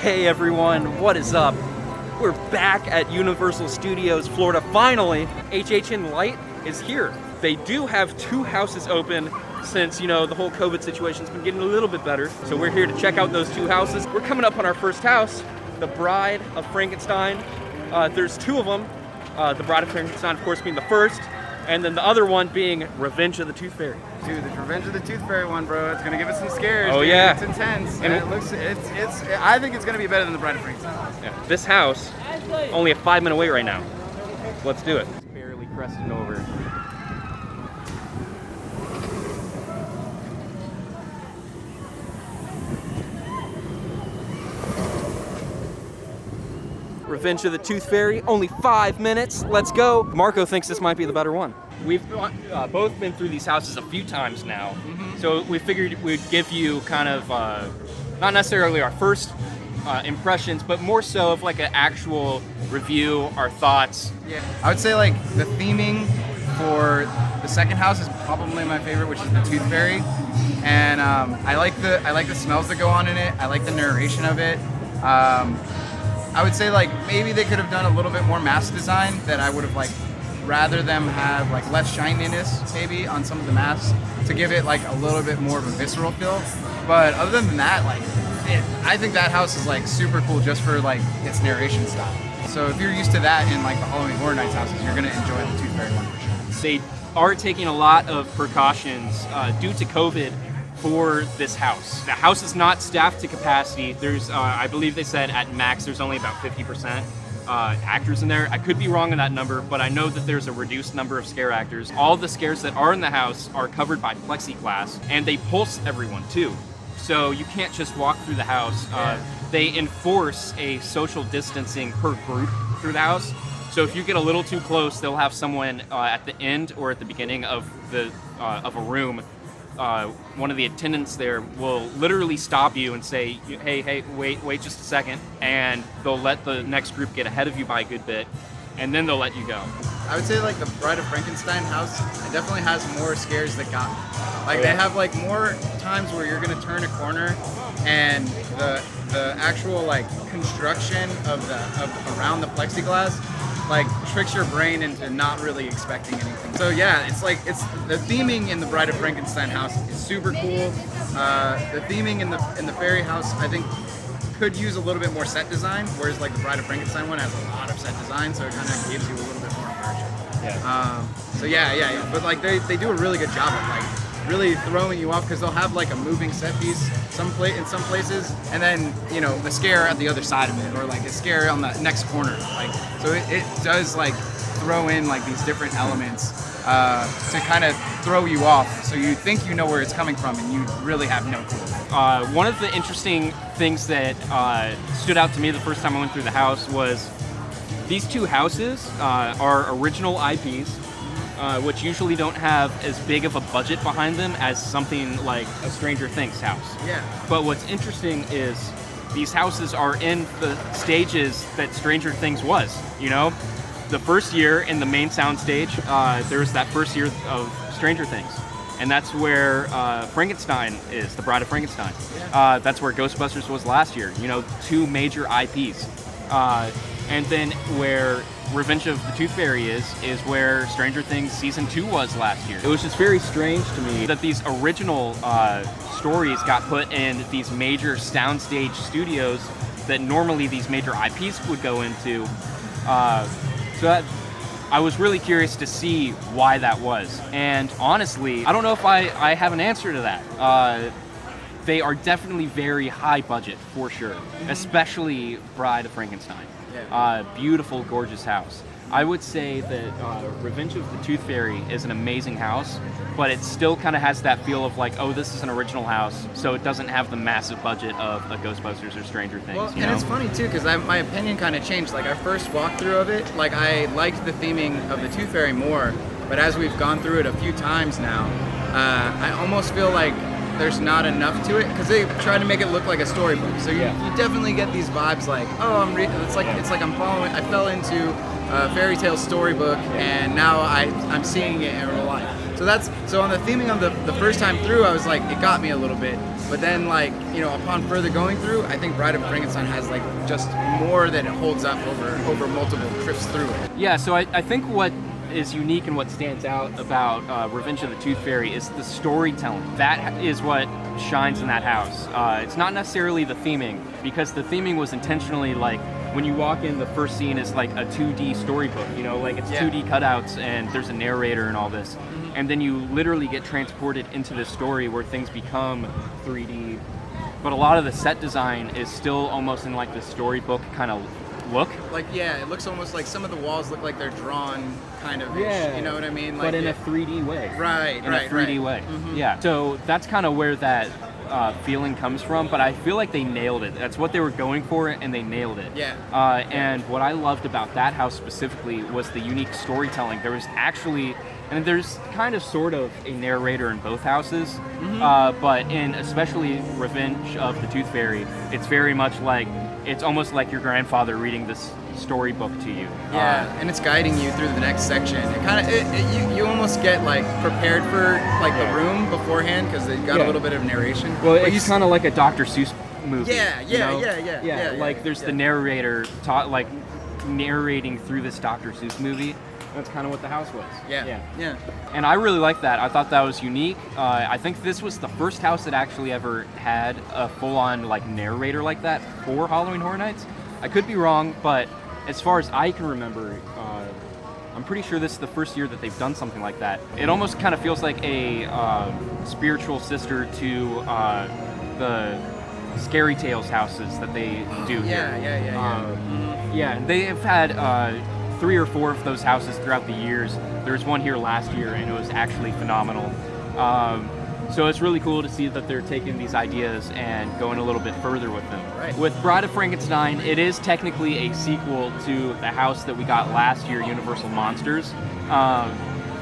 Hey everyone, what is up? We're back at Universal Studios Florida. Finally, HHN Lite is here. They do have 2 houses open since, the whole COVID situation's been getting a little bit better. So we're here to check out those 2 houses. We're coming up on our first house, The Bride of Frankenstein. There's 2 of them. The Bride of Frankenstein, of course, being the first, and then the other one being Revenge of the Tooth Fairy. Dude, the Revenge of the Tooth Fairy one, bro. It's gonna give us some scares. Oh, dude. yeah. It's intense. And I think it's gonna be better than the Bride of Frankenstein. Yeah. This house, only a 5-minute wait right now. Let's do it. It's barely cresting over. Revenge of the Tooth Fairy, only 5 minutes. Let's go. Marco thinks this might be the better one. We've both been through these houses a few times now, so we figured we'd give you kind of, not necessarily our first impressions, but more so of like an actual review, our thoughts. Yeah, I would say like the theming for the second house is probably my favorite, which is the Tooth Fairy, and I like the smells that go on in it. I like the narration of it. I would say like maybe they could have done a little bit more mask design, that I would have like rather them have like less shininess maybe on some of the masks to give it like a little bit more of a visceral feel. But other than that, like I think that house is like super cool just for like its narration style. So if you're used to that in like the Halloween Horror Nights houses, you're gonna enjoy the Tooth Fairy one for sure. They are taking a lot of precautions due to COVID for this house. The house is not staffed to capacity. There's, I believe they said at max there's only about 50% actors in there. I could be wrong on that number, but I know that there's a reduced number of scare actors. All the scares that are in the house are covered by plexiglass, and they pulse everyone too. So you can't just walk through the house. They enforce a social distancing per group through the house. So if you get a little too close, they'll have someone at the end or at the beginning of a room. One of the attendants there will literally stop you and say, hey, wait just a second, and they'll let the next group get ahead of you by a good bit, and then they'll let you go. I would say like the Bride of Frankenstein house, it definitely has more scares that got me. Like they have like more times where you're gonna turn a corner and the actual like construction of around the plexiglass like tricks your brain into not really expecting anything. So yeah, it's the theming in the Bride of Frankenstein house is super cool. The theming in the fairy house, I think, could use a little bit more set design, whereas like the Bride of Frankenstein one has a lot of set design, so it kind of gives you a little bit more immersion. Yeah. So yeah. But like they do a really good job of like really throwing you off, because they'll have like a moving set piece in some places, and then the scare at the other side of it, or like a scare on the next corner. Like so it does like throw in like these different elements to kind of throw you off, so you think you know where it's coming from and you really have no clue. One of the interesting things that stood out to me the first time I went through the house was these 2 houses are original IPs, which usually don't have as big of a budget behind them as something like a Stranger Things house. Yeah. But what's interesting is these houses are in the stages that Stranger Things was, The first year in the main soundstage, there was that first year of Stranger Things. And that's where Frankenstein is, the Bride of Frankenstein. Yeah. That's where Ghostbusters was last year, 2 major IPs. And then where Revenge of the Tooth Fairy is where Stranger Things Season 2 was last year. It was just very strange to me that these original stories got put in these major soundstage studios that normally these major IPs would go into. So that, I was really curious to see why that was. And honestly, I don't know if I have an answer to that. They are definitely very high budget, for sure, especially Bride of Frankenstein. Beautiful, gorgeous house. I would say that Revenge of the Tooth Fairy is an amazing house, but it still kind of has that feel of like, oh, this is an original house, so it doesn't have the massive budget of a Ghostbusters or Stranger Things. Well, and it's funny too, because my opinion kind of changed. Like our first walkthrough of it, like I liked the theming of the Tooth Fairy more, but as we've gone through it a few times now, I almost feel like there's not enough to it, because they try to make it look like a storybook. So you definitely get these vibes like, oh, it's like I'm following. I fell into a fairy tale storybook, and now I'm seeing it in real life. So on the theming of the first time through, I was like, it got me a little bit. But then, like, you know, upon further going through, I think Bride of Frankenstein has like just more that it holds up over multiple trips through it. Yeah, so I think what is unique and what stands out about Revenge of the Tooth Fairy is the storytelling. That is what shines in that house. It's not necessarily the theming, because the theming was intentionally like, when you walk in, the first scene is like a 2D storybook, you know, like it's 2D cutouts and there's a narrator and all this. And then you literally get transported into this story where things become 3D. But a lot of the set design is still almost in like the storybook kind of look. Like, yeah, it looks almost like some of the walls look like they're drawn kind of, you know what I mean? Like, but in a 3D way. Right, in a 3D way. Yeah. So that's kind of where that feeling comes from, but I feel like they nailed it. That's what they were going for, and they nailed it. Yeah. And what I loved about that house specifically was the unique storytelling. There was actually, and there's kind of sort of a narrator in both houses, but in especially Revenge of the Tooth Fairy, it's very much like, it's almost like your grandfather reading this storybook to you. Yeah, and it's guiding you through the next section. It kind of, you almost get like prepared for like the room beforehand because they've got a little bit of narration. Well, it's kind of like a Dr. Seuss movie. Yeah. Like there's the narrator like narrating through this Dr. Seuss movie. That's kind of what the house was. Yeah. And I really liked that. I thought that was unique. I think this was the first house that actually ever had a full-on like narrator like that for Halloween Horror Nights. I could be wrong, but as far as I can remember, I'm pretty sure this is the first year that they've done something like that. It almost kind of feels like a spiritual sister to the Scary Tales houses that they do here. Yeah, they have had 3 or 4 of those houses throughout the years. There was one here last year, and it was actually phenomenal. So it's really cool to see that they're taking these ideas and going a little bit further with them. Right. With Bride of Frankenstein, it is technically a sequel to the house that we got last year, Universal Monsters.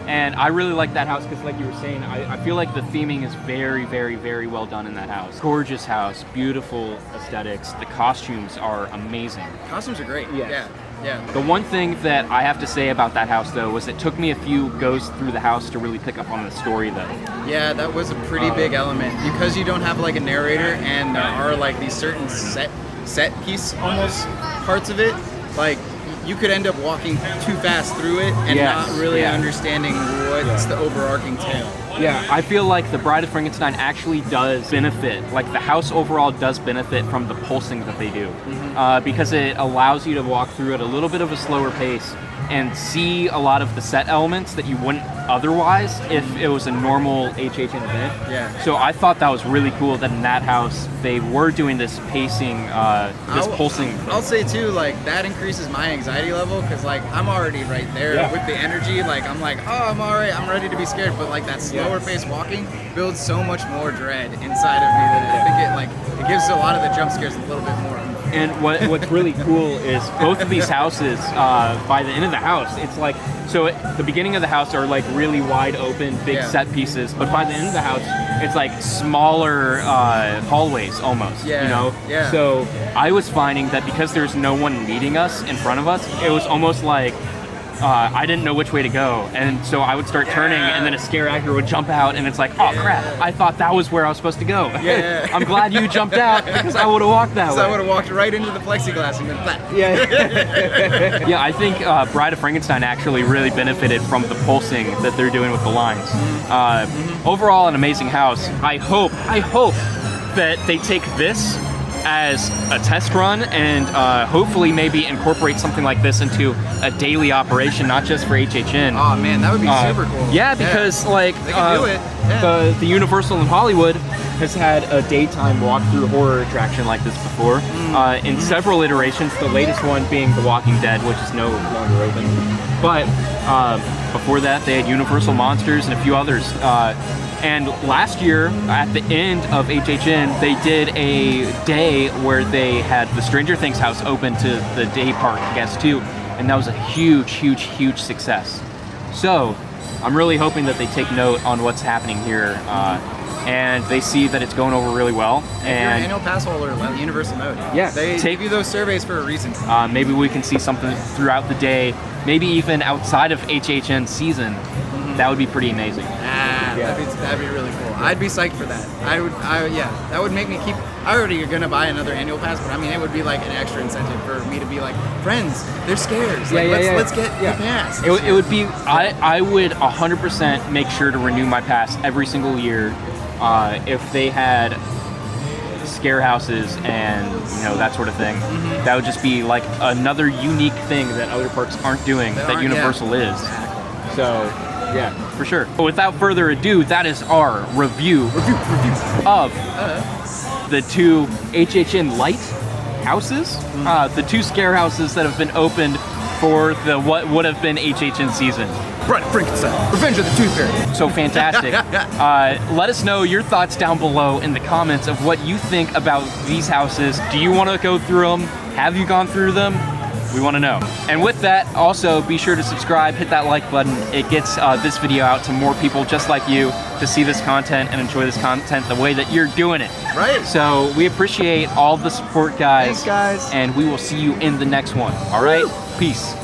And I really like that house because, like you were saying, I feel like the theming is very, very, very well done in that house. Gorgeous house, beautiful aesthetics. The costumes are amazing. Costumes are great. Yes. Yeah. The one thing that I have to say about that house, though, was it took me a few goes through the house to really pick up on the story, though. Yeah, that was a pretty big element. Because you don't have like a narrator and there are like these certain set piece almost parts of it, like you could end up walking too fast through it and not really understanding what's the overarching tale. Yeah, I feel like the Bride of Frankenstein actually does benefit, like the house overall does benefit from the pulsing that they do, because it allows you to walk through at a little bit of a slower pace and see a lot of the set elements that you wouldn't otherwise if it was a normal HHN event. Yeah. So I thought that was really cool that in that house they were doing this pacing, pulsing. I'll say too, like that increases my anxiety level because like I'm already right there with the energy. Like I'm like, oh, I'm alright, I'm ready to be scared. But like that slower pace walking builds so much more dread inside of me that I think it gives a lot of the jump scares a little bit more. And what's really cool is both of these houses, by the end of the house, it's like, so at the beginning of the house are like really wide open, big set pieces, but by the end of the house, it's like smaller hallways almost, you know? Yeah. So I was finding that because there's no one meeting us in front of us, it was almost like, I didn't know which way to go, and so I would start turning, and then a scare actor would jump out, and it's like, oh crap, I thought that was where I was supposed to go. I'm glad you jumped out, because I would have walked that way. So I would have walked right into the plexiglass and been flat. Yeah, I think Bride of Frankenstein actually really benefited from the pulsing that they're doing with the lines. Overall, an amazing house. I hope that they take this as a test run and hopefully maybe incorporate something like this into a daily operation, not just for HHN. Oh man, that would be super cool. Yeah, because like they can do it. The Universal in Hollywood has had a daytime walkthrough horror attraction like this before in several iterations, the latest one being The Walking Dead, which is no longer open. But before that, they had Universal Monsters and a few others. And last year, at the end of HHN, they did a day where they had the Stranger Things house open to the day park guests too, and that was a huge, huge, huge success. So I'm really hoping that they take note on what's happening here, and they see that it's going over really well. And if you're an annual pass holder, let Universal know. Yeah, they give you those surveys for a reason. Maybe we can see something throughout the day, maybe even outside of HHN season. That would be pretty amazing. Yeah, that'd be really cool. I'd be psyched for that. Yeah, that would make me keep. I already gonna buy another annual pass, but I mean, it would be like an extra incentive for me to be like, friends, they're scares. Like, let's get the pass. It would be. I would 100% make sure to renew my pass every single year if they had scare houses and that sort of thing. That would just be like another unique thing that other parks aren't doing that Universal is. So yeah, for sure. But without further ado, that is our review of the two HHN Lite houses, the two scare houses that have been opened for the what would have been HHN season. Right, Frankenstein, Revenge of the Tooth Fairy. So fantastic. Let us know your thoughts down below in the comments of what you think about these houses. Do you want to go through them? Have you gone through them? We want to know. And with that, also be sure to subscribe, hit that like button. It gets this video out to more people just like you to see this content and enjoy this content the way that you're doing it. Right. So we appreciate all the support, guys. Thanks, guys. And we will see you in the next one. All right? Peace.